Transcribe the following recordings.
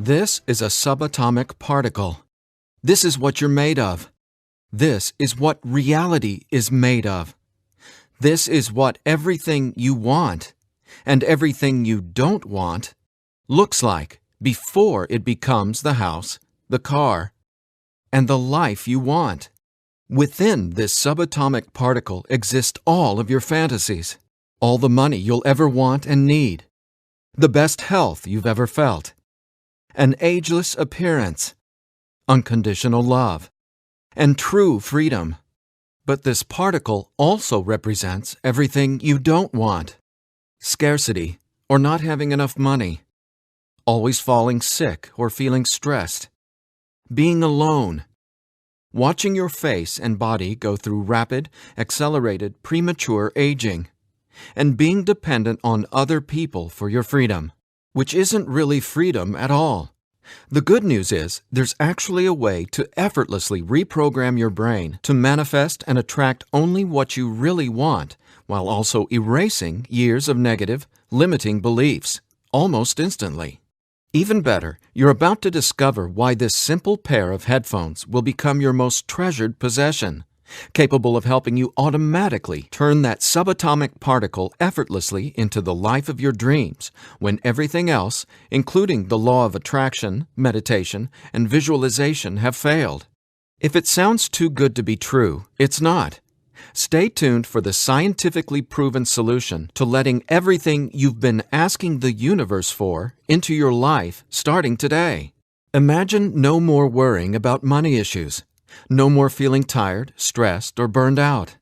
This is a subatomic particle. This is what you're made of. This is what reality is made of. This is what everything you want and everything you don't want looks like before it becomes the house, the car, and the life you want. Within this subatomic particle exist all of your fantasies, all the money you'll ever want and need, the best health you've ever felt, an ageless appearance, unconditional love, and true freedom. But this particle also represents everything you don't want: scarcity or not having enough money, always falling sick or feeling stressed, being alone, watching your face and body go through rapid, accelerated, premature aging, and being dependent on other people for your freedom, which isn't really freedom at all. The good news is there's actually a way to effortlessly reprogram your brain to manifest and attract only what you really want, while also erasing years of negative, limiting beliefs, almost instantly. Even better, you're about to discover why this simple pair of headphones will become your most treasured possession, capable of helping you automatically turn that subatomic particle effortlessly into the life of your dreams when everything else, including the law of attraction, meditation, and visualization, have failed. If it sounds too good to be true, it's not. Stay tuned for the scientifically proven solution to letting everything you've been asking the universe for into your life starting today. Imagine no more worrying about money issues. No more feeling tired, stressed, or burned out.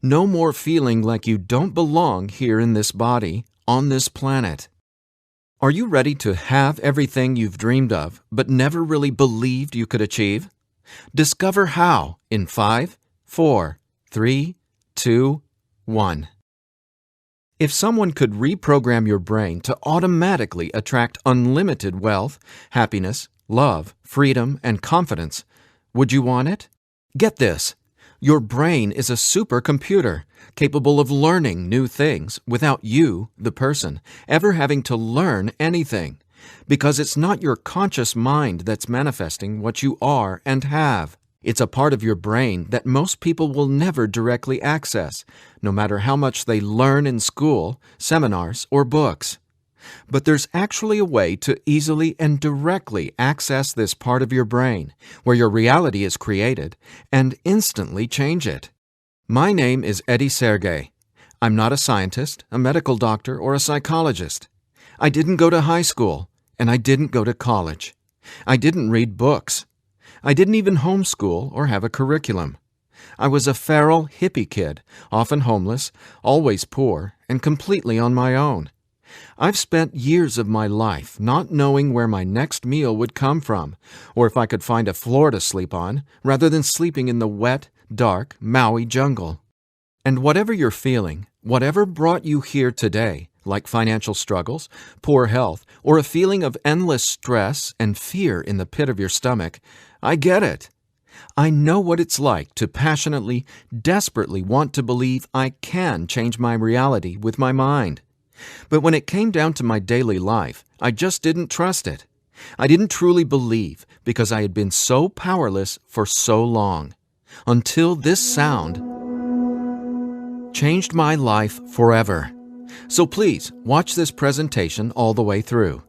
No more feeling like you don't belong here in this body, on this planet. Are you ready to have everything you've dreamed of, but never really believed you could achieve? Discover how in 5, 4, 3, 2, 1. If someone could reprogram your brain to automatically attract unlimited wealth, happiness, love, freedom, and confidence, would you want it? Get this. Your brain is a supercomputer capable of learning new things without you, the person, ever having to learn anything, because it's not your conscious mind that's manifesting what you are and have. It's a part of your brain that most people will never directly access, no matter how much they learn in school, seminars, or books. But there's actually a way to easily and directly access this part of your brain, where your reality is created, and instantly change it. My name is Eddie Sergey. I'm not a scientist, a medical doctor, or a psychologist. I didn't go to high school, and I didn't go to college. I didn't read books. I didn't even homeschool or have a curriculum. I was a feral hippie kid, often homeless, always poor, and completely on my own. I've spent years of my life not knowing where my next meal would come from, or if I could find a floor to sleep on, rather than sleeping in the wet, dark Maui jungle. And whatever you're feeling, whatever brought you here today, like financial struggles, poor health, or a feeling of endless stress and fear in the pit of your stomach, I get it. I know what it's like to passionately, desperately want to believe I can change my reality with my mind. But when it came down to my daily life, I just didn't trust it. I didn't truly believe because I had been so powerless for so long. Until this sound changed my life forever. So please, watch this presentation all the way through.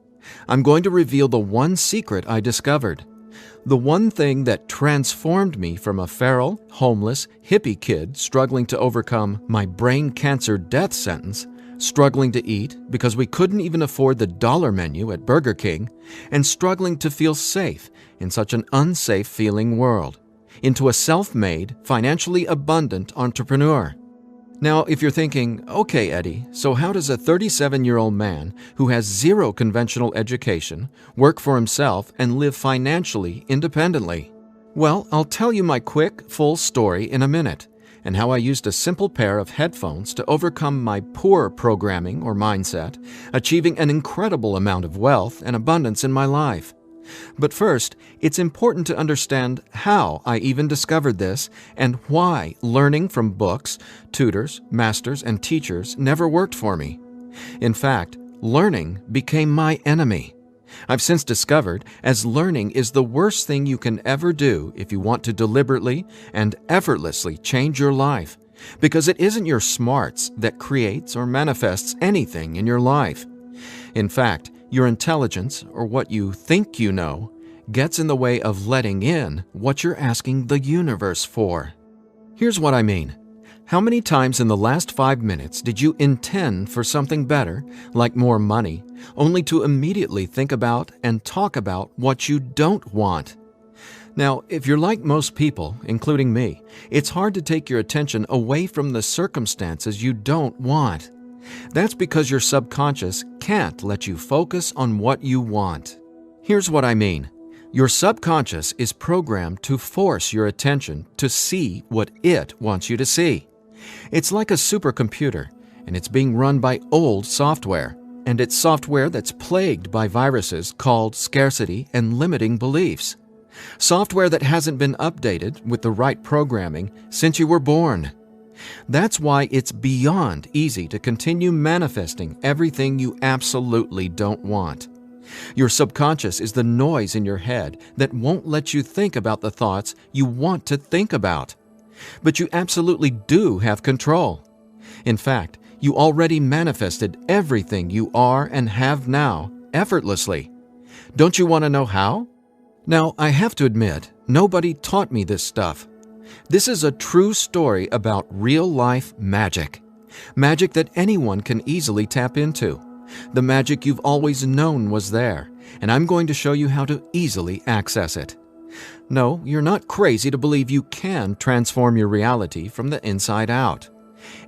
I'm going to reveal the one secret I discovered. The one thing that transformed me from a feral, homeless, hippie kid struggling to overcome my brain cancer death sentence, struggling to eat because we couldn't even afford the dollar menu at Burger King, and struggling to feel safe in such an unsafe-feeling world, into a self-made, financially abundant entrepreneur. Now, if you're thinking, okay, Eddie, so how does a 37-year-old man who has zero conventional education work for himself and live financially independently? Well, I'll tell you my quick, full story in a minute, and how I used a simple pair of headphones to overcome my poor programming or mindset, achieving an incredible amount of wealth and abundance in my life. But first, it's important to understand how I even discovered this and why learning from books, tutors, masters, and teachers never worked for me. In fact, learning became my enemy. I've since discovered as learning is the worst thing you can ever do if you want to deliberately and effortlessly change your life, because it isn't your smarts that creates or manifests anything in your life. In fact, your intelligence, or what you think you know, gets in the way of letting in what you're asking the universe for. Here's what I mean. How many times in the last 5 minutes did you intend for something better, like more money, only to immediately think about and talk about what you don't want? Now, if you're like most people, including me, it's hard to take your attention away from the circumstances you don't want. That's because your subconscious can't let you focus on what you want. Here's what I mean. Your subconscious is programmed to force your attention to see what it wants you to see. It's like a supercomputer, and it's being run by old software, and it's software that's plagued by viruses called scarcity and limiting beliefs. Software that hasn't been updated with the right programming since you were born. That's why it's beyond easy to continue manifesting everything you absolutely don't want. Your subconscious is the noise in your head that won't let you think about the thoughts you want to think about. But you absolutely do have control. In fact, you already manifested everything you are and have now effortlessly. Don't you want to know how? Now, I have to admit, nobody taught me this stuff. This is a true story about real-life magic. Magic that anyone can easily tap into. The magic you've always known was there, and I'm going to show you how to easily access it. No, you're not crazy to believe you can transform your reality from the inside out.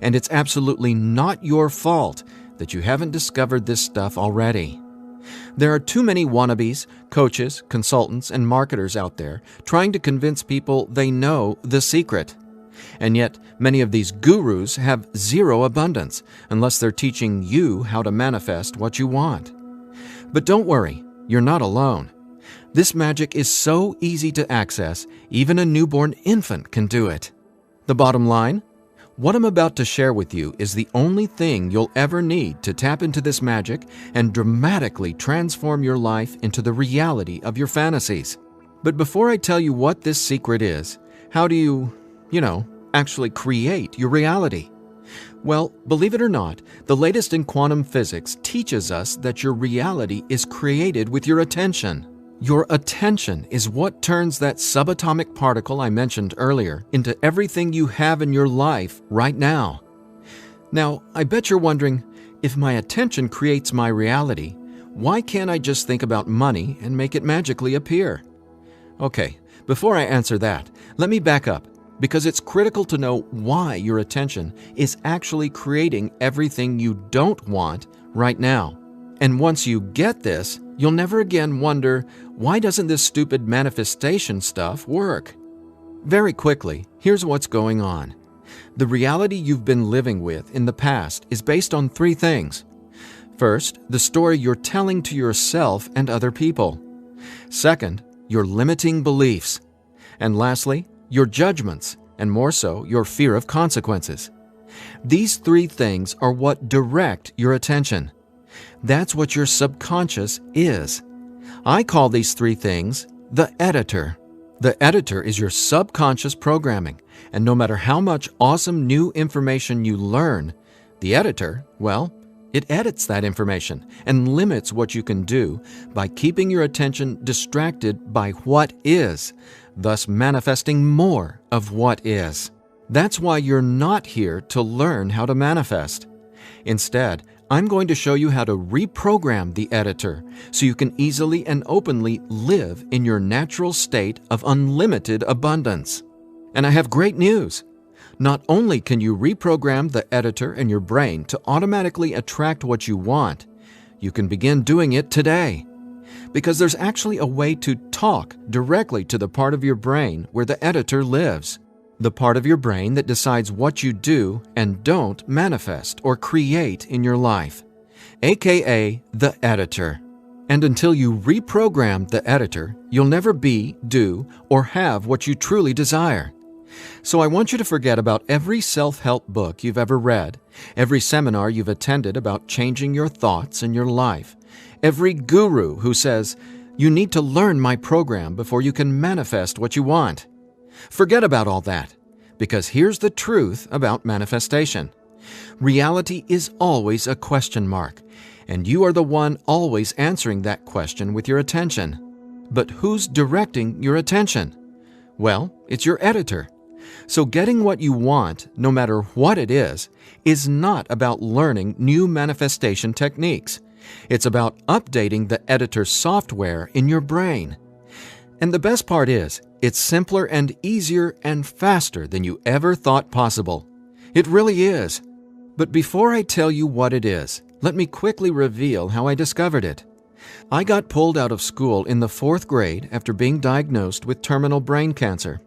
And it's absolutely not your fault that you haven't discovered this stuff already. There are too many wannabes, coaches, consultants, and marketers out there trying to convince people they know the secret. And yet, many of these gurus have zero abundance unless they're teaching you how to manifest what you want. But don't worry, you're not alone. This magic is so easy to access, even a newborn infant can do it. The bottom line? What I'm about to share with you is the only thing you'll ever need to tap into this magic and dramatically transform your life into the reality of your fantasies. But before I tell you what this secret is, how do you actually create your reality? Well, believe it or not, the latest in quantum physics teaches us that your reality is created with your attention. Your attention is what turns that subatomic particle I mentioned earlier into everything you have in your life right now. Now, I bet you're wondering, if my attention creates my reality, why can't I just think about money and make it magically appear? Okay, before I answer that, let me back up, because it's critical to know why your attention is actually creating everything you don't want right now. And once you get this, you'll never again wonder, why doesn't this stupid manifestation stuff work? Very quickly, here's what's going on. The reality you've been living with in the past is based on 3 things. First, the story you're telling to yourself and other people. Second, your limiting beliefs. And lastly, your judgments, and more so, your fear of consequences. These 3 things are what direct your attention. That's what your subconscious is. I call these 3 things the editor. The editor is your subconscious programming, and no matter how much awesome new information you learn, the editor, well, it edits that information and limits what you can do by keeping your attention distracted by what is, thus manifesting more of what is. That's why you're not here to learn how to manifest. Instead, I'm going to show you how to reprogram the editor so you can easily and openly live in your natural state of unlimited abundance. And I have great news. Not only can you reprogram the editor in your brain to automatically attract what you want, you can begin doing it today. Because there's actually a way to talk directly to the part of your brain where the editor lives. The part of your brain that decides what you do and don't manifest or create in your life, aka the editor. And until you reprogram the editor, you'll never be, do, or have what you truly desire. So I want you to forget about every self-help book you've ever read, every seminar you've attended about changing your thoughts and your life, Every guru who says, "You need to learn my program before you can manifest what you want." Forget about all that, because here's the truth about manifestation. Reality is always a question mark, and you are the one always answering that question with your attention. But who's directing your attention? Well, it's your editor. So getting what you want, no matter what it is not about learning new manifestation techniques. It's about updating the editor's software in your brain. And the best part is, it's simpler and easier and faster than you ever thought possible. It really is. But before I tell you what it is, let me quickly reveal how I discovered it. I got pulled out of school in the 4th grade after being diagnosed with terminal brain cancer.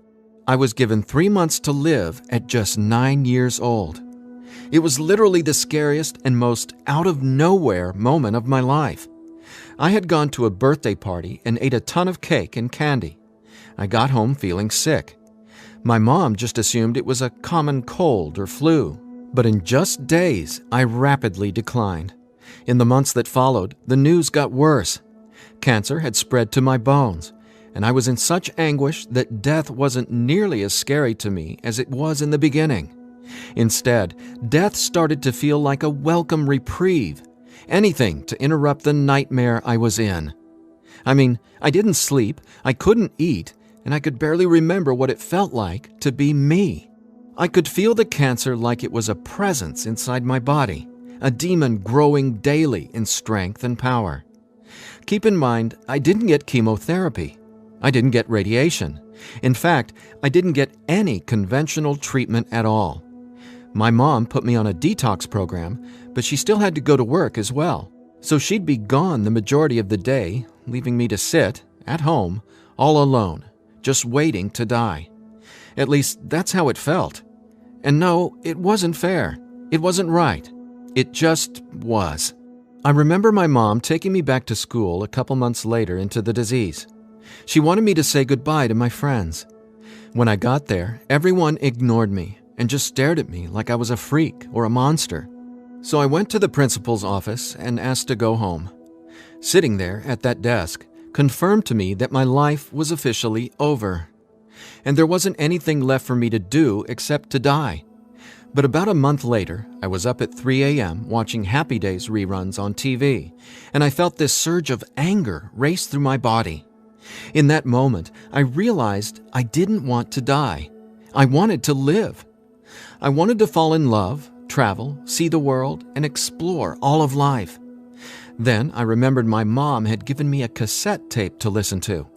I was given 3 months to live at just 9 years old. It was literally the scariest and most out-of-nowhere moment of my life. I had gone to a birthday party and ate a ton of cake and candy. I got home feeling sick. My mom just assumed it was a common cold or flu. But in just days, I rapidly declined. In the months that followed, the news got worse. Cancer had spread to my bones, and I was in such anguish that death wasn't nearly as scary to me as it was in the beginning. Instead, death started to feel like a welcome reprieve, anything to interrupt the nightmare I was in. I mean, I didn't sleep, I couldn't eat, and I could barely remember what it felt like to be me. I could feel the cancer like it was a presence inside my body, a demon growing daily in strength and power. Keep in mind, I didn't get chemotherapy. I didn't get radiation. In fact, I didn't get any conventional treatment at all. My mom put me on a detox program, but she still had to go to work as well. So she'd be gone the majority of the day, leaving me to sit, at home, all alone, just waiting to die. At least, that's how it felt. And no, it wasn't fair. It wasn't right. It just was. I remember my mom taking me back to school a couple months later into the disease. She wanted me to say goodbye to my friends. When I got there, everyone ignored me and just stared at me like I was a freak or a monster. So I went to the principal's office and asked to go home. Sitting there at that desk confirmed to me that my life was officially over. And there wasn't anything left for me to do except to die. But about a month later, I was up at 3 a.m. watching Happy Days reruns on TV, and I felt this surge of anger race through my body. In that moment, I realized I didn't want to die. I wanted to live. I wanted to fall in love, travel, see the world, and explore all of life. Then I remembered my mom had given me a cassette tape to listen to.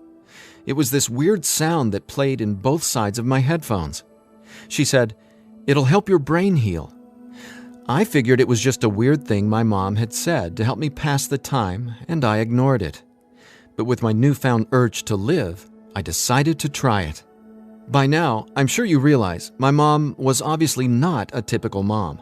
It was this weird sound that played in both sides of my headphones. She said, "It'll help your brain heal." I figured it was just a weird thing my mom had said to help me pass the time, and I ignored it. But with my newfound urge to live, I decided to try it. By now, I'm sure you realize my mom was obviously not a typical mom.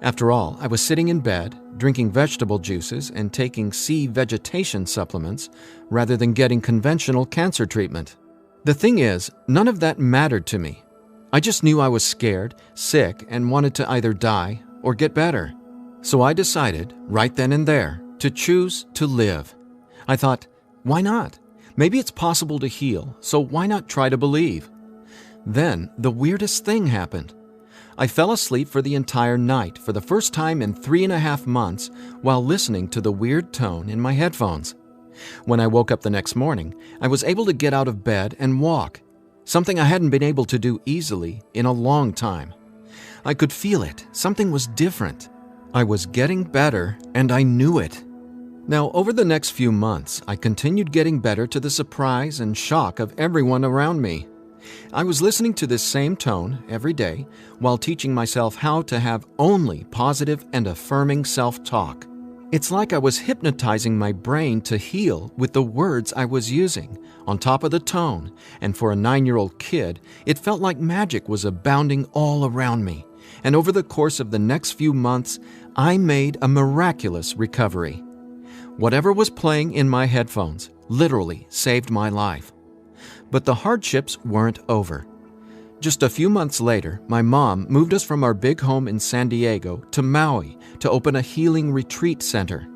After all, I was sitting in bed, drinking vegetable juices and taking sea vegetation supplements rather than getting conventional cancer treatment. The thing is, none of that mattered to me. I just knew I was scared, sick, and wanted to either die or get better. So I decided, right then and there, to choose to live. I thought, why not? Maybe it's possible to heal, so why not try to believe? Then, the weirdest thing happened. I fell asleep for the entire night for the first time in 3.5 months while listening to the weird tone in my headphones. When I woke up the next morning, I was able to get out of bed and walk, something I hadn't been able to do easily in a long time. I could feel it. Something was different. I was getting better, and I knew it. Now, over the next few months, I continued getting better to the surprise and shock of everyone around me. I was listening to this same tone every day while teaching myself how to have only positive and affirming self-talk. It's like I was hypnotizing my brain to heal with the words I was using, on top of the tone, and for a 9-year-old kid, it felt like magic was abounding all around me. And over the course of the next few months, I made a miraculous recovery. Whatever was playing in my headphones literally saved my life. But the hardships weren't over. Just a few months later, my mom moved us from our big home in San Diego to Maui to open a healing retreat center.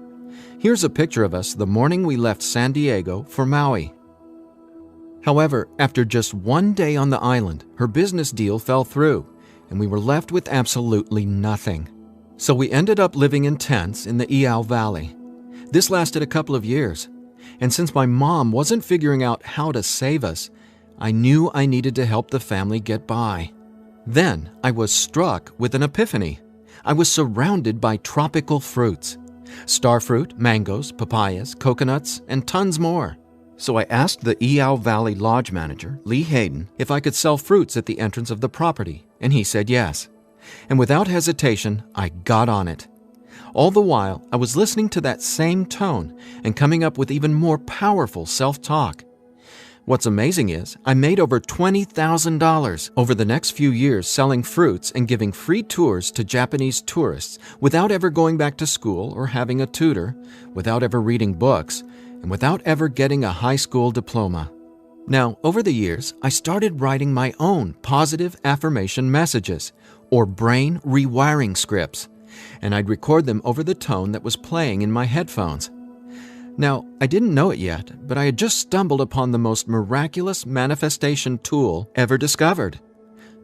Here's a picture of us the morning we left San Diego for Maui. However, after just one day on the island, her business deal fell through, and we were left with absolutely nothing. So we ended up living in tents in the Iao Valley. This lasted a couple of years, and since my mom wasn't figuring out how to save us, I knew I needed to help the family get by. Then I was struck with an epiphany. I was surrounded by tropical fruits. Starfruit, mangoes, papayas, coconuts, and tons more. So I asked the Iao Valley Lodge manager, Lee Hayden, if I could sell fruits at the entrance of the property, and he said yes. And without hesitation, I got on it. All the while, I was listening to that same tone and coming up with even more powerful self-talk. What's amazing is I made over $20,000 over the next few years selling fruits and giving free tours to Japanese tourists without ever going back to school or having a tutor, without ever reading books, and without ever getting a high school diploma. Now, over the years, I started writing my own positive affirmation messages, or brain rewiring scripts, and I'd record them over the tone that was playing in my headphones. Now, I didn't know it yet, but I had just stumbled upon the most miraculous manifestation tool ever discovered.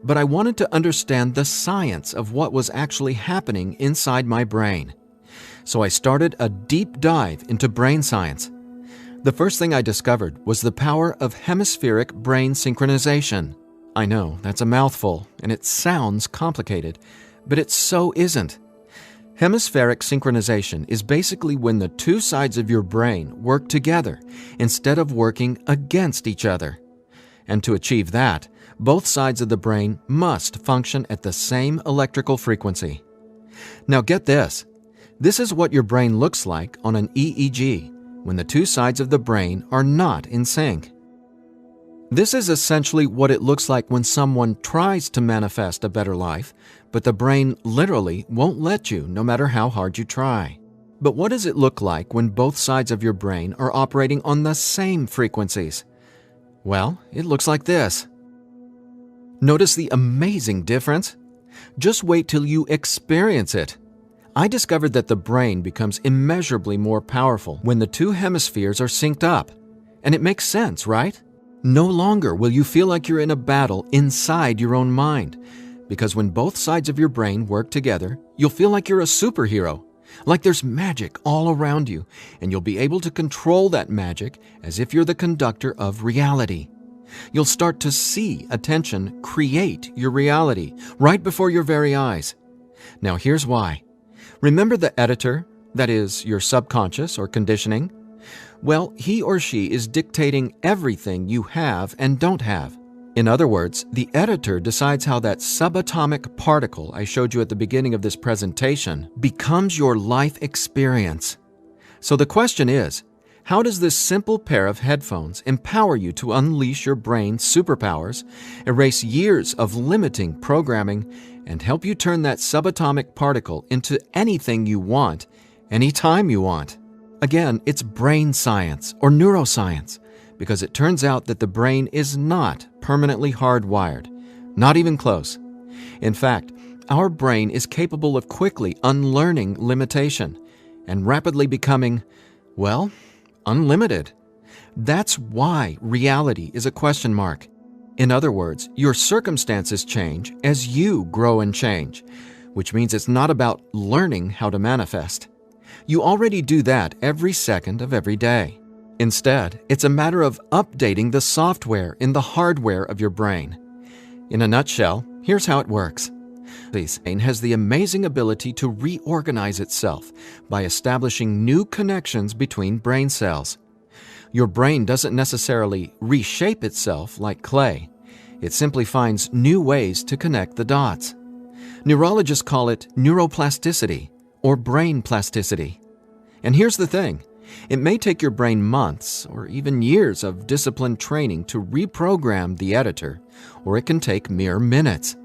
But I wanted to understand the science of what was actually happening inside my brain. So I started a deep dive into brain science. The first thing I discovered was the power of hemispheric brain synchronization. I know, that's a mouthful, and it sounds complicated, but it so isn't. Hemispheric synchronization is basically when the two sides of your brain work together instead of working against each other. And to achieve that, both sides of the brain must function at the same electrical frequency. Now get this. This is what your brain looks like on an EEG when the two sides of the brain are not in sync. This is essentially what it looks like when someone tries to manifest a better life, but the brain literally won't let you no matter how hard you try. But what does it look like when both sides of your brain are operating on the same frequencies? Well, it looks like this. Notice the amazing difference? Just wait till you experience it. I discovered that the brain becomes immeasurably more powerful when the two hemispheres are synced up. And it makes sense, right? No longer will you feel like you're in a battle inside your own mind, because when both sides of your brain work together, you'll feel like you're a superhero, like there's magic all around you, and you'll be able to control that magic as if you're the conductor of reality. You'll start to see attention create your reality right before your very eyes. Now here's why. Remember the editor, that is, your subconscious or conditioning? Well, he or she is dictating everything you have and don't have. In other words, the editor decides how that subatomic particle I showed you at the beginning of this presentation becomes your life experience. So the question is, how does this simple pair of headphones empower you to unleash your brain's superpowers, erase years of limiting programming, and help you turn that subatomic particle into anything you want, anytime you want? Again, it's brain science or neuroscience, because it turns out that the brain is not permanently hardwired, not even close. In fact, our brain is capable of quickly unlearning limitation and rapidly becoming, well, unlimited. That's why reality is a question mark. In other words, your circumstances change as you grow and change, which means it's not about learning how to manifest. You already do that every second of every day. Instead, it's a matter of updating the software in the hardware of your brain. In a nutshell, here's how it works. The brain has the amazing ability to reorganize itself by establishing new connections between brain cells. Your brain doesn't necessarily reshape itself like clay. It simply finds new ways to connect the dots. Neurologists call it neuroplasticity or brain plasticity. And here's the thing. It may take your brain months or even years of disciplined training to reprogram the editor, or it can take mere minutes.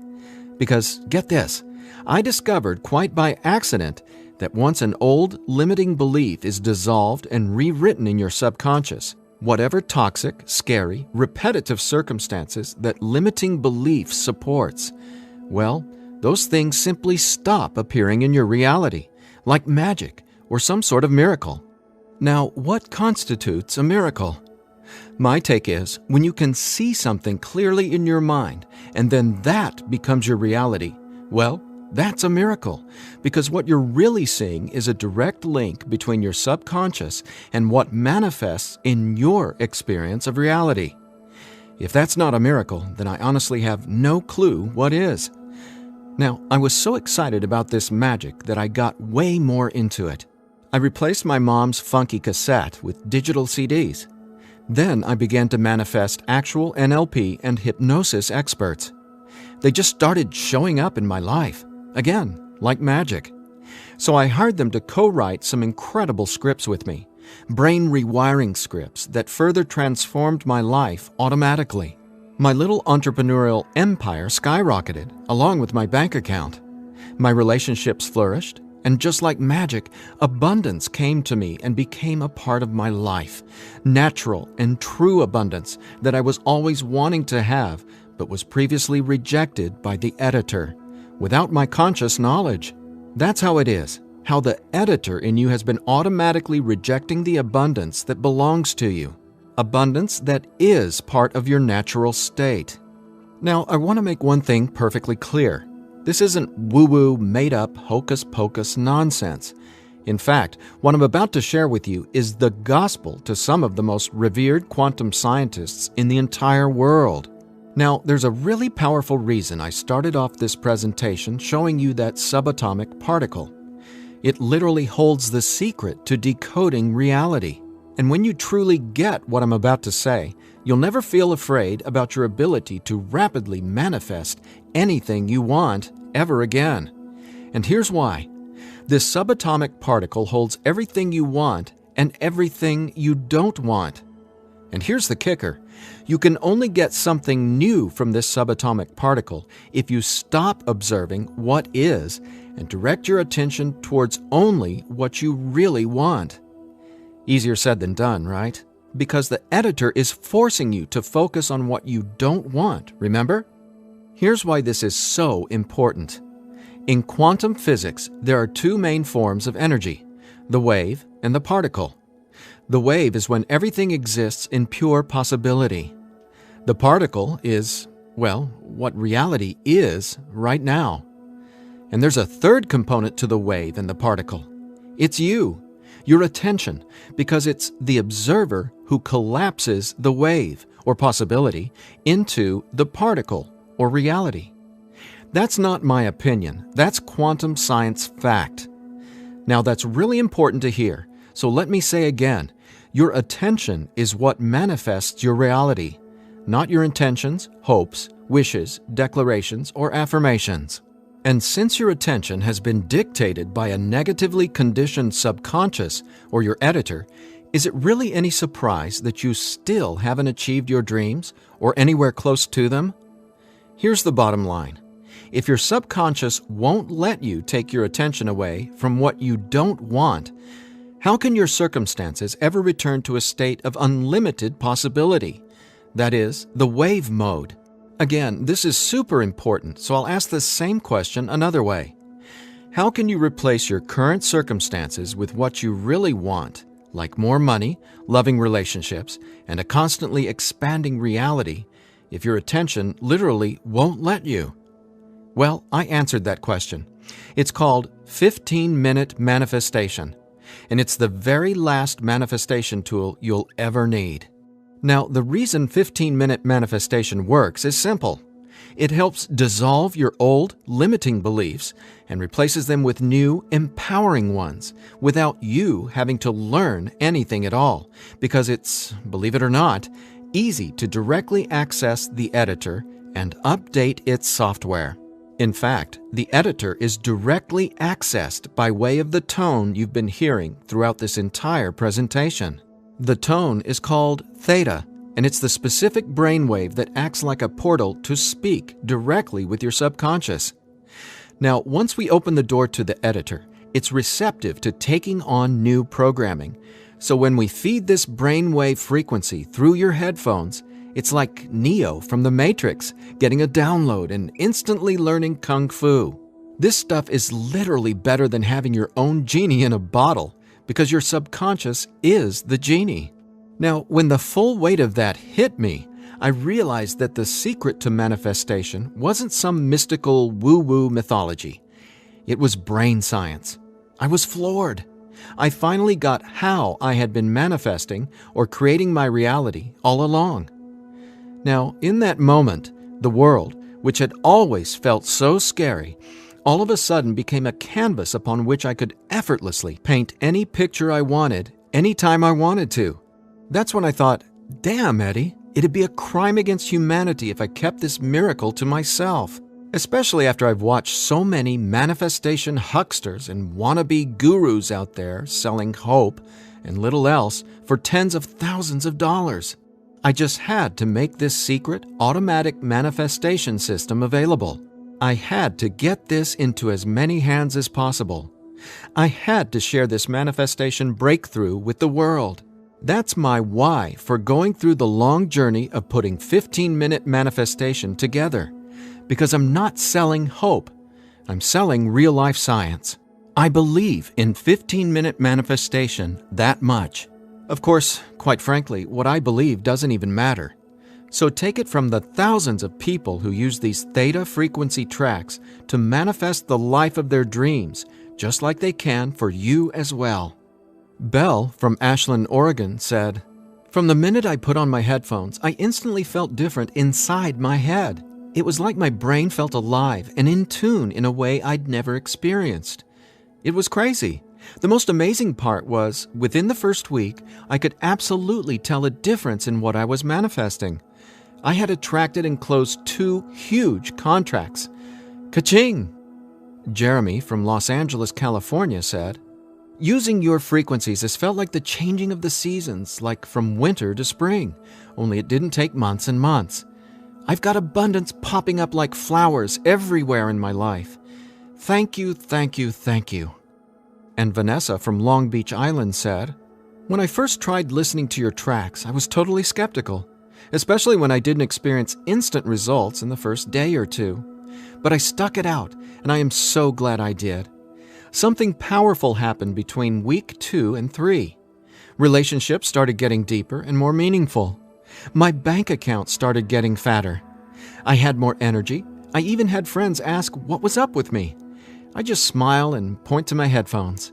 Because, get this, I discovered quite by accident that once an old, limiting belief is dissolved and rewritten in your subconscious, whatever toxic, scary, repetitive circumstances that limiting belief supports, well, those things simply stop appearing in your reality, like magic or some sort of miracle. Now, what constitutes a miracle? My take is when you can see something clearly in your mind and then that becomes your reality, well, that's a miracle, because what you're really seeing is a direct link between your subconscious and what manifests in your experience of reality. If that's not a miracle, then I honestly have no clue what is. Now, I was so excited about this magic that I got way more into it. I replaced my mom's funky cassette with digital CDs. Then I began to manifest actual NLP and hypnosis experts. They just started showing up in my life. Again, like magic. So I hired them to co-write some incredible scripts with me, brain rewiring scripts that further transformed my life automatically. My little entrepreneurial empire skyrocketed, along with my bank account. My relationships flourished, and just like magic, abundance came to me and became a part of my life. Natural and true abundance that I was always wanting to have, but was previously rejected by the editor, without my conscious knowledge. That's how it is, how the editor in you has been automatically rejecting the abundance that belongs to you, abundance that is part of your natural state. Now, I want to make one thing perfectly clear. This isn't woo-woo, made-up, hocus-pocus nonsense. In fact, what I'm about to share with you is the gospel to some of the most revered quantum scientists in the entire world. Now, there's a really powerful reason I started off this presentation showing you that subatomic particle. It literally holds the secret to decoding reality. And when you truly get what I'm about to say, you'll never feel afraid about your ability to rapidly manifest anything you want ever again. And here's why. This subatomic particle holds everything you want and everything you don't want. And here's the kicker. You can only get something new from this subatomic particle if you stop observing what is and direct your attention towards only what you really want. Easier said than done, right? Because the editor is forcing you to focus on what you don't want, remember? Here's why this is so important. In quantum physics, there are two main forms of energy, the wave and the particle. The wave is when everything exists in pure possibility. The particle is, well, what reality is right now. And there's a third component to the wave and the particle. It's you, your attention, because it's the observer who collapses the wave, or possibility, into the particle, or reality. That's not my opinion. That's quantum science fact. Now, that's really important to hear. So let me say again, your attention is what manifests your reality, not your intentions, hopes, wishes, declarations, or affirmations. And since your attention has been dictated by a negatively conditioned subconscious or your editor, is it really any surprise that you still haven't achieved your dreams or anywhere close to them? Here's the bottom line. If your subconscious won't let you take your attention away from what you don't want, how can your circumstances ever return to a state of unlimited possibility? That is, the wave mode. Again, this is super important, so I'll ask the same question another way. How can you replace your current circumstances with what you really want, like more money, loving relationships, and a constantly expanding reality, if your attention literally won't let you? Well, I answered that question. It's called 15-minute manifestation. And it's the very last manifestation tool you'll ever need. Now, the reason 15-minute manifestation works is simple. It helps dissolve your old, limiting beliefs and replaces them with new, empowering ones without you having to learn anything at all, because it's, believe it or not, easy to directly access the editor and update its software. In fact, the editor is directly accessed by way of the tone you've been hearing throughout this entire presentation. The tone is called theta, and it's the specific brainwave that acts like a portal to speak directly with your subconscious. Now, once we open the door to the editor, it's receptive to taking on new programming. So when we feed this brainwave frequency through your headphones, it's like Neo from the Matrix getting a download and instantly learning Kung Fu. This stuff is literally better than having your own genie in a bottle, because your subconscious is the genie. Now, when the full weight of that hit me, I realized that the secret to manifestation wasn't some mystical woo-woo mythology. It was brain science. I was floored. I finally got how I had been manifesting or creating my reality all along. Now, in that moment, the world, which had always felt so scary, all of a sudden became a canvas upon which I could effortlessly paint any picture I wanted, anytime I wanted to. That's when I thought, damn, Eddie, it'd be a crime against humanity if I kept this miracle to myself. Especially after I've watched so many manifestation hucksters and wannabe gurus out there selling hope and little else for tens of thousands of dollars. I just had to make this secret, automatic manifestation system available. I had to get this into as many hands as possible. I had to share this manifestation breakthrough with the world. That's my why for going through the long journey of putting 15-minute manifestation together. Because I'm not selling hope. I'm selling real-life science. I believe in 15-minute manifestation that much. Of course, quite frankly, what I believe doesn't even matter. So take it from the thousands of people who use these theta frequency tracks to manifest the life of their dreams, just like they can for you as well. Belle from Ashland, Oregon said, "From the minute I put on my headphones, I instantly felt different inside my head. It was like my brain felt alive and in tune in a way I'd never experienced. It was crazy. The most amazing part was, within the first week, I could absolutely tell a difference in what I was manifesting. I had attracted and closed 2 huge contracts. Ka-ching!" Jeremy from Los Angeles, California said, "Using your frequencies has felt like the changing of the seasons, like from winter to spring, only it didn't take months and months. I've got abundance popping up like flowers everywhere in my life. Thank you, thank you, thank you." And Vanessa from Long Beach Island said, "When I first tried listening to your tracks, I was totally skeptical, especially when I didn't experience instant results in the first day or two. But I stuck it out, and I am so glad I did. Something powerful happened between week 2 and 3. Relationships started getting deeper and more meaningful. My bank account started getting fatter. I had more energy. I even had friends ask what was up with me. I just smile and point to my headphones.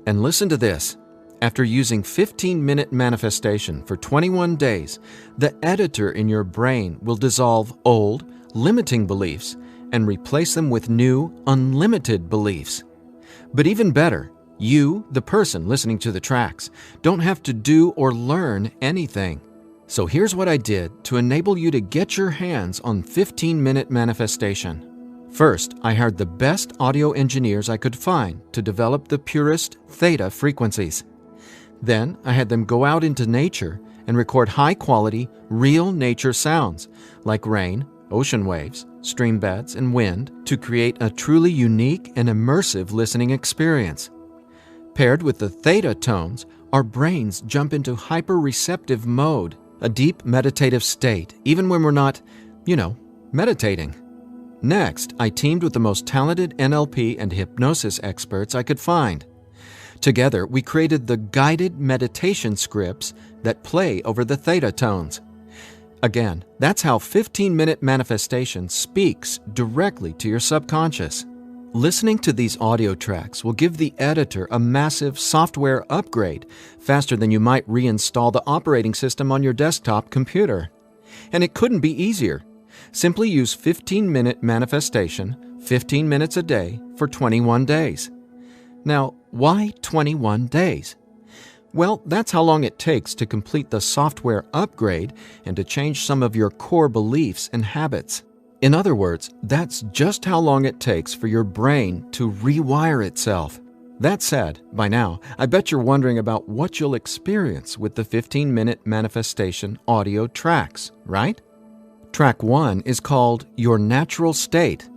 And listen to this. After using 15-minute manifestation for 21 days, the editor in your brain will dissolve old, limiting beliefs and replace them with new, unlimited beliefs. But even better, you, the person listening to the tracks, don't have to do or learn anything. So here's what I did to enable you to get your hands on 15-minute manifestation. First, I hired the best audio engineers I could find to develop the purest theta frequencies. Then, I had them go out into nature and record high-quality, real nature sounds like rain, ocean waves, stream beds, and wind to create a truly unique and immersive listening experience. Paired with the theta tones, our brains jump into hyper-receptive mode, a deep meditative state, even when we're not, meditating. Next, I teamed with the most talented NLP and hypnosis experts I could find. Together, we created the guided meditation scripts that play over the theta tones. Again, that's how 15-minute manifestation speaks directly to your subconscious. Listening to these audio tracks will give the editor a massive software upgrade faster than you might reinstall the operating system on your desktop computer. And it couldn't be easier. Simply use 15-minute manifestation, 15 minutes a day for 21 days. Now, why 21 days? Well, that's how long it takes to complete the software upgrade and to change some of your core beliefs and habits. In other words, that's just how long it takes for your brain to rewire itself. That said, by now, I bet you're wondering about what you'll experience with the 15-minute manifestation audio tracks, right? Track 1 is called Your Natural State.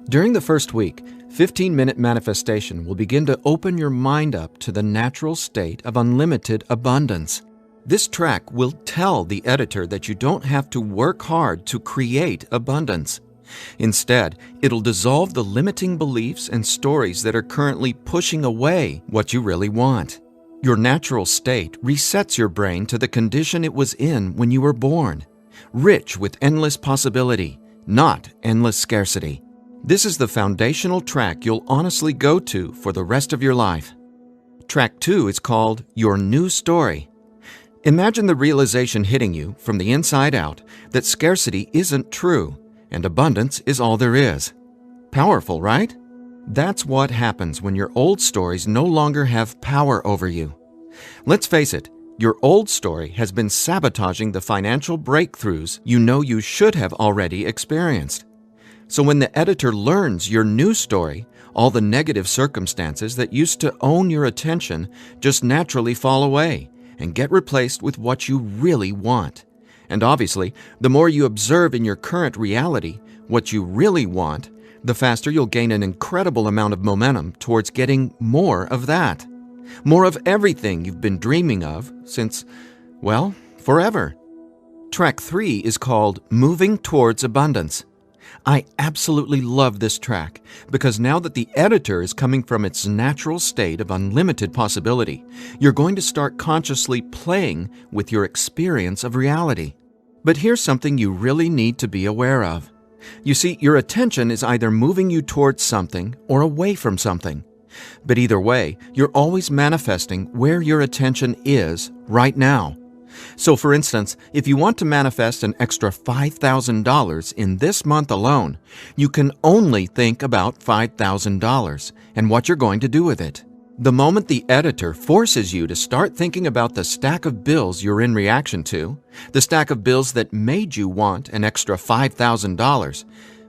During the first week, 15-minute manifestation will begin to open your mind up to the natural state of unlimited abundance. This track will tell the editor that you don't have to work hard to create abundance. Instead, it'll dissolve the limiting beliefs and stories that are currently pushing away what you really want. Your natural state resets your brain to the condition it was in when you were born, rich with endless possibility, not endless scarcity. This is the foundational track you'll honestly go to for the rest of your life. Track 2 is called Your New Story. Imagine the realization hitting you from the inside out that scarcity isn't true and abundance is all there is. Powerful, right? That's what happens when your old stories no longer have power over you. Let's face it, your old story has been sabotaging the financial breakthroughs you know you should have already experienced. So when the editor learns your new story, all the negative circumstances that used to own your attention just naturally fall away and get replaced with what you really want. And obviously, the more you observe in your current reality what you really want, the faster you'll gain an incredible amount of momentum towards getting more of that. More of everything you've been dreaming of since, well, forever. Track 3 is called Moving Towards Abundance. I absolutely love this track because now that the editor is coming from its natural state of unlimited possibility, you're going to start consciously playing with your experience of reality. But here's something you really need to be aware of. You see, your attention is either moving you towards something or away from something. But either way, you're always manifesting where your attention is right now. So for instance, if you want to manifest an extra $5,000 in this month alone, you can only think about $5,000 and what you're going to do with it. The moment the editor forces you to start thinking about the stack of bills you're in reaction to, the stack of bills that made you want an extra $5,000,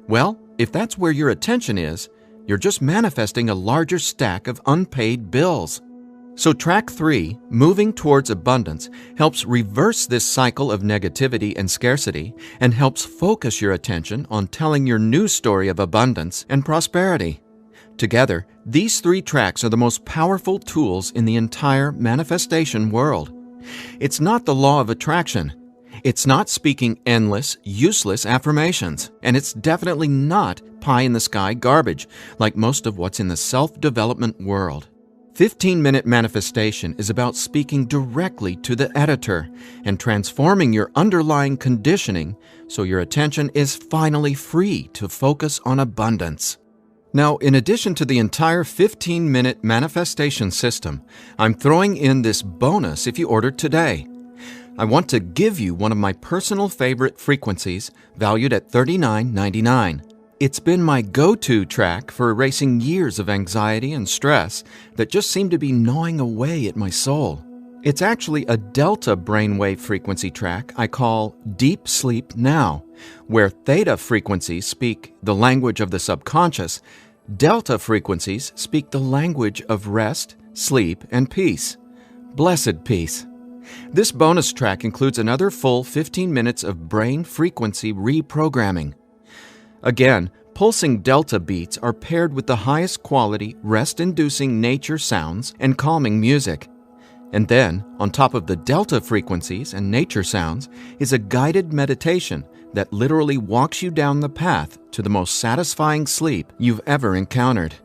well, if that's where your attention is, you're just manifesting a larger stack of unpaid bills. So track 3, Moving Towards Abundance, helps reverse this cycle of negativity and scarcity and helps focus your attention on telling your new story of abundance and prosperity. Together, these 3 tracks are the most powerful tools in the entire manifestation world. It's not the law of attraction. It's not speaking endless, useless affirmations. And it's definitely not pie-in-the-sky garbage like most of what's in the self-development world. 15-minute manifestation is about speaking directly to the editor and transforming your underlying conditioning so your attention is finally free to focus on abundance. Now, in addition to the entire 15-minute manifestation system, I'm throwing in this bonus if you order today. I want to give you one of my personal favorite frequencies valued at $39.99. It's been my go-to track for erasing years of anxiety and stress that just seem to be gnawing away at my soul. It's actually a delta brainwave frequency track I call Deep Sleep Now, where theta frequencies speak the language of the subconscious, delta frequencies speak the language of rest, sleep, and peace. Blessed peace. This bonus track includes another full 15 minutes of brain frequency reprogramming. Again, pulsing delta beats are paired with the highest quality, rest-inducing nature sounds and calming music. And then, on top of the delta frequencies and nature sounds, is a guided meditation that literally walks you down the path to the most satisfying sleep you've ever encountered.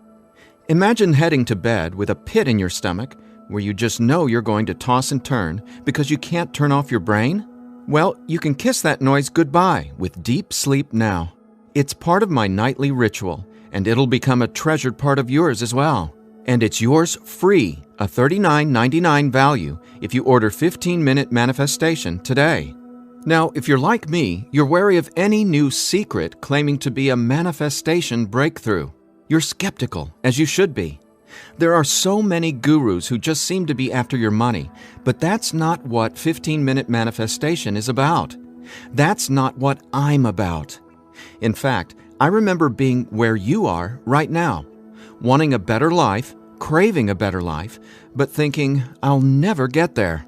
Imagine heading to bed with a pit in your stomach where you just know you're going to toss and turn because you can't turn off your brain? Well, you can kiss that noise goodbye with Deep Sleep Now. It's part of my nightly ritual, and it'll become a treasured part of yours as well. And it's yours free, a $39.99 value, if you order 15-minute manifestation today. Now, if you're like me, you're wary of any new secret claiming to be a manifestation breakthrough. You're skeptical, as you should be. There are so many gurus who just seem to be after your money, but that's not what 15-minute manifestation is about. That's not what I'm about. In fact, I remember being where you are right now, wanting a better life, craving a better life, but thinking, I'll never get there.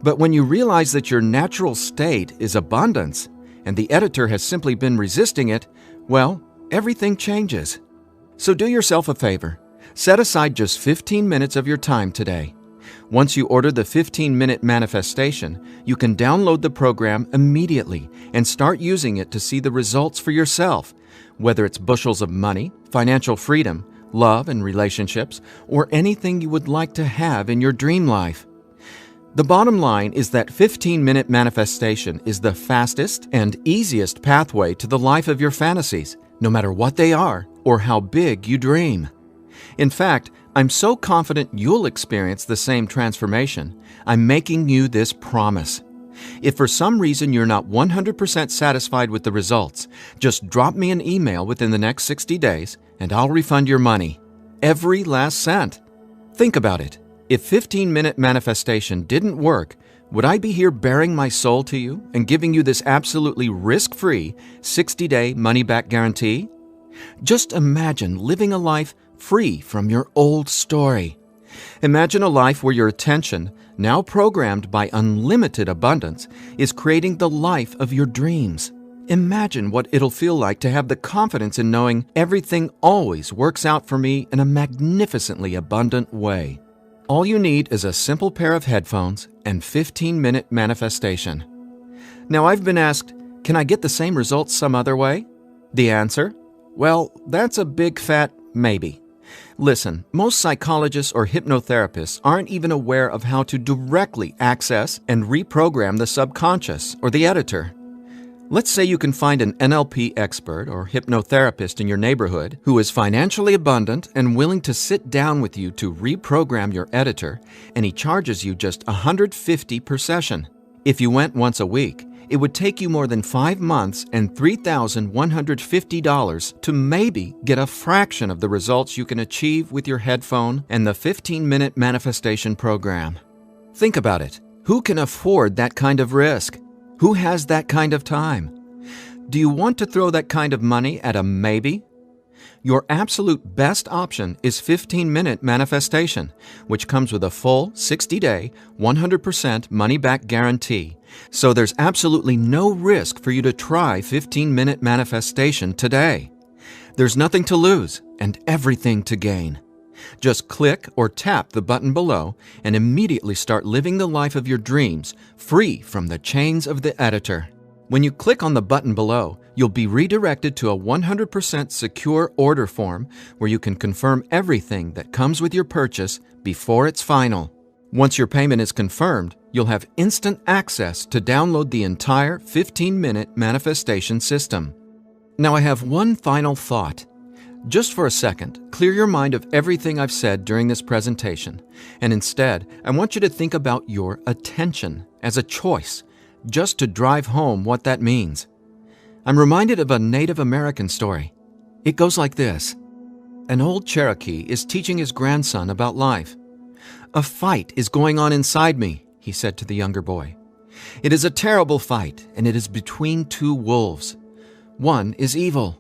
But when you realize that your natural state is abundance, and the editor has simply been resisting it, well, everything changes. So do yourself a favor. Set aside just 15 minutes of your time today. Once you order the 15-minute manifestation, you can download the program immediately and start using it to see the results for yourself whether it's bushels of money, financial freedom, love and relationships, or anything you would like to have in your dream life. The bottom line is that 15-minute manifestation is the fastest and easiest pathway to the life of your fantasies, no matter what they are or how big you dream. In fact, I'm so confident you'll experience the same transformation, I'm making you this promise. If for some reason you're not 100% satisfied with the results, just drop me an email within the next 60 days and I'll refund your money. Every last cent. Think about it. If 15-minute manifestation didn't work, would I be here bearing my soul to you and giving you this absolutely risk-free 60-day money-back guarantee? Just imagine living a life free from your old story. Imagine a life where your attention, now programmed by unlimited abundance, is creating the life of your dreams. Imagine what it'll feel like to have the confidence in knowing everything always works out for me in a magnificently abundant way. All you need is a simple pair of headphones and 15-minute manifestation. Now, I've been asked, can I get the same results some other way? The answer? Well, that's a big fat maybe. Listen, most psychologists or hypnotherapists aren't even aware of how to directly access and reprogram the subconscious or the editor. Let's say you can find an NLP expert or hypnotherapist in your neighborhood who is financially abundant and willing to sit down with you to reprogram your editor, and he charges you just $150 per session. If you went once a week, it would take you more than 5 months and $3,150 to maybe get a fraction of the results you can achieve with your headphone and the 15-minute manifestation program. Think about it. Who can afford that kind of risk? Who has that kind of time? Do you want to throw that kind of money at a maybe? Your absolute best option is 15-minute manifestation, which comes with a full 60-day, 100% money-back guarantee. So there's absolutely no risk for you to try 15-minute manifestation today. There's nothing to lose and everything to gain. Just click or tap the button below and immediately start living the life of your dreams, free from the chains of the editor. When you click on the button below, you'll be redirected to a 100% secure order form where you can confirm everything that comes with your purchase before it's final. Once your payment is confirmed, you'll have instant access to download the entire 15-minute manifestation system. Now I have one final thought. Just for a second, clear your mind of everything I've said during this presentation, and instead, I want you to think about your attention as a choice, just to drive home what that means. I'm reminded of a Native American story. It goes like this. An old Cherokee is teaching his grandson about life. "A fight is going on inside me," he said to the younger boy. "It is a terrible fight, and it is between two wolves. One is evil.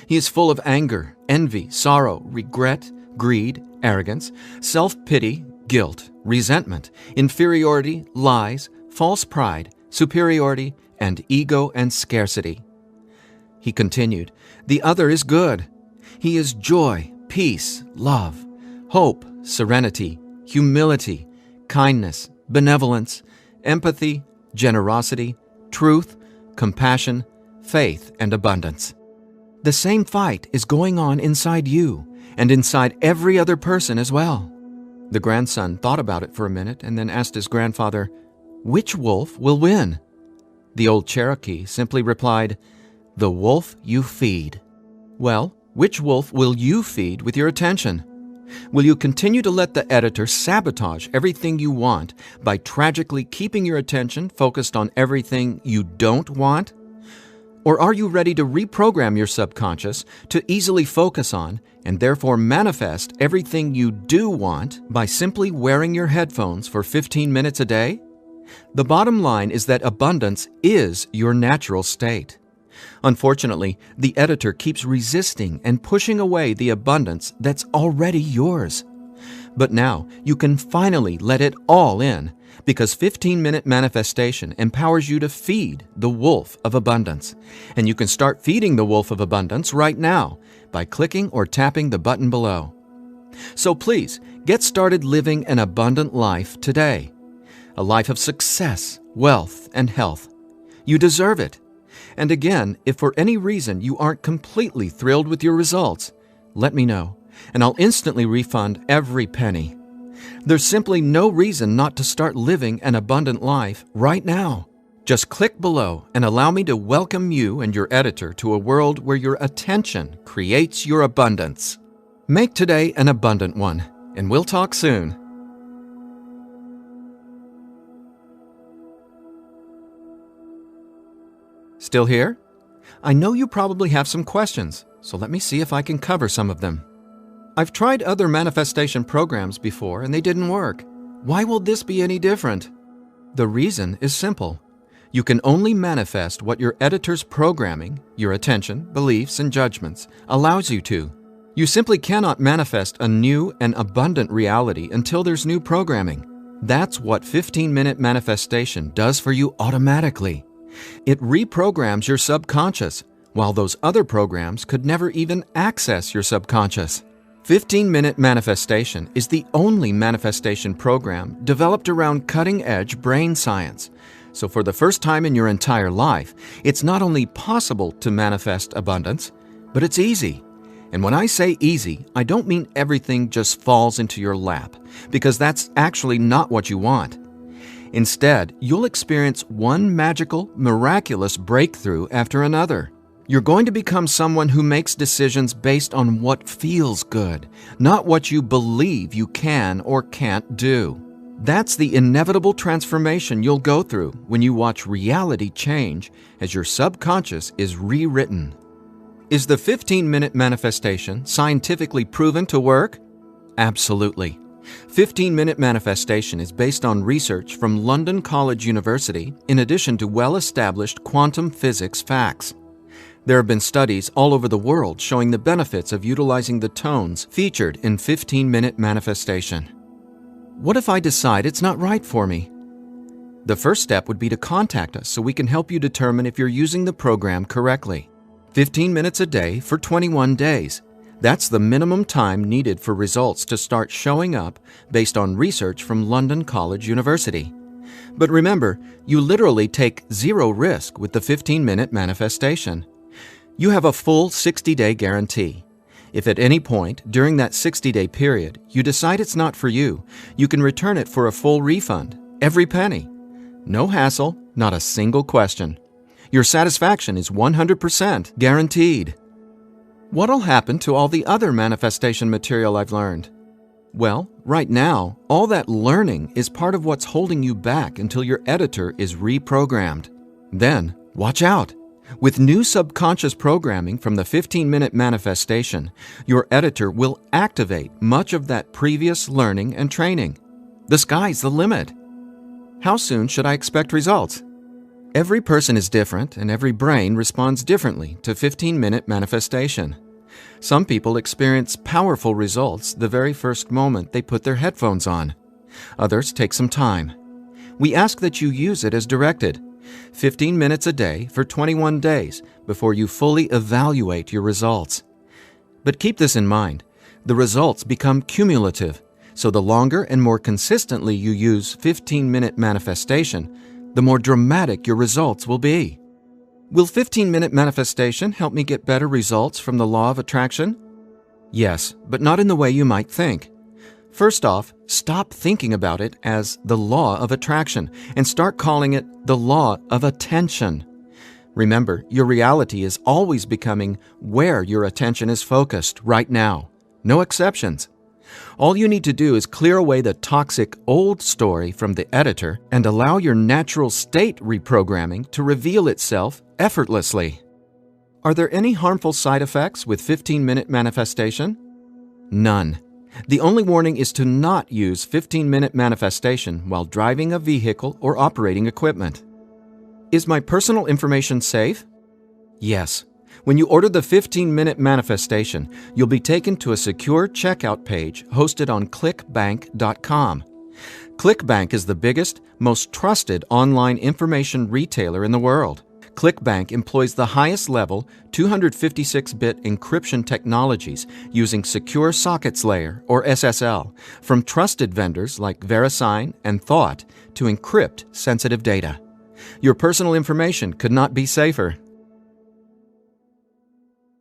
He is full of anger, envy, sorrow, regret, greed, arrogance, self-pity, guilt, resentment, inferiority, lies, false pride, superiority, and ego and scarcity." He continued, "The other is good. He is joy, peace, love, hope, serenity, humility, kindness, benevolence, empathy, generosity, truth, compassion, faith, and abundance." The same fight is going on inside you and inside every other person as well. The grandson thought about it for a minute and then asked his grandfather, "Which wolf will win?" The old Cherokee simply replied, "The wolf you feed." Well, which wolf will you feed with your attention? Will you continue to let the editor sabotage everything you want by tragically keeping your attention focused on everything you don't want? Or are you ready to reprogram your subconscious to easily focus on and therefore manifest everything you do want by simply wearing your headphones for 15 minutes a day? The bottom line is that abundance is your natural state. Unfortunately, the editor keeps resisting and pushing away the abundance that's already yours. But now you can finally let it all in, because 15-minute manifestation empowers you to feed the wolf of abundance. And you can start feeding the wolf of abundance right now by clicking or tapping the button below. So please, get started living an abundant life today. A life of success, wealth, and health. You deserve it. And again, if for any reason you aren't completely thrilled with your results, let me know, and I'll instantly refund every penny. There's simply no reason not to start living an abundant life right now. Just click below and allow me to welcome you and your editor to a world where your attention creates your abundance. Make today an abundant one, and we'll talk soon. Still here? I know you probably have some questions, so let me see if I can cover some of them. I've tried other manifestation programs before and they didn't work. Why will this be any different? The reason is simple. You can only manifest what your editor's programming, your attention, beliefs, and judgments allows you to. You simply cannot manifest a new and abundant reality until there's new programming. That's what 15-minute manifestation does for you automatically. It reprograms your subconscious, while those other programs could never even access your subconscious. 15-minute manifestation is the only manifestation program developed around cutting-edge brain science. So for the first time in your entire life, it's not only possible to manifest abundance, but it's easy. And when I say easy, I don't mean everything just falls into your lap, because that's actually not what you want. Instead, you'll experience one magical, miraculous breakthrough after another. You're going to become someone who makes decisions based on what feels good, not what you believe you can or can't do. That's the inevitable transformation you'll go through when you watch reality change as your subconscious is rewritten. Is the 15-minute manifestation scientifically proven to work? Absolutely. 15-minute manifestation is based on research from London College University in addition to well-established quantum physics facts. There have been studies all over the world showing the benefits of utilizing the tones featured in 15-minute manifestation. What if I decide it's not right for me? The first step would be to contact us so we can help you determine if you're using the program correctly. 15 minutes a day for 21 days. That's the minimum time needed for results to start showing up based on research from London College University. But remember, you literally take zero risk with the 15-minute manifestation. You have a full 60-day guarantee. If at any point during that 60-day period you decide it's not for you, you can return it for a full refund, every penny. No hassle, not a single question. Your satisfaction is 100% guaranteed. What'll happen to all the other manifestation material I've learned? Well, right now, all that learning is part of what's holding you back until your editor is reprogrammed. Then, watch out! With new subconscious programming from the 15-minute manifestation, your editor will activate much of that previous learning and training. The sky's the limit. How soon should I expect results? Every person is different and every brain responds differently to 15-minute manifestation. Some people experience powerful results the very first moment they put their headphones on. Others take some time. We ask that you use it as directed, 15 minutes a day for 21 days before you fully evaluate your results. But keep this in mind, the results become cumulative, so the longer and more consistently you use 15-minute manifestation, the more dramatic your results will be. Will 15-minute manifestation help me get better results from the law of attraction? Yes, but not in the way you might think. First off, stop thinking about it as the law of attraction and start calling it the law of attention. Remember, your reality is always becoming where your attention is focused right now. No exceptions. All you need to do is clear away the toxic old story from the editor and allow your natural state reprogramming to reveal itself effortlessly. Are there any harmful side effects with 15-minute manifestation? None. The only warning is to not use 15-minute manifestation while driving a vehicle or operating equipment. Is my personal information safe? Yes. When you order the 15-minute manifestation, you'll be taken to a secure checkout page hosted on clickbank.com. ClickBank is the biggest, most trusted online information retailer in the world. ClickBank employs the highest level 256-bit encryption technologies using Secure Sockets Layer, or SSL, from trusted vendors like VeriSign and Thought to encrypt sensitive data. Your personal information could not be safer.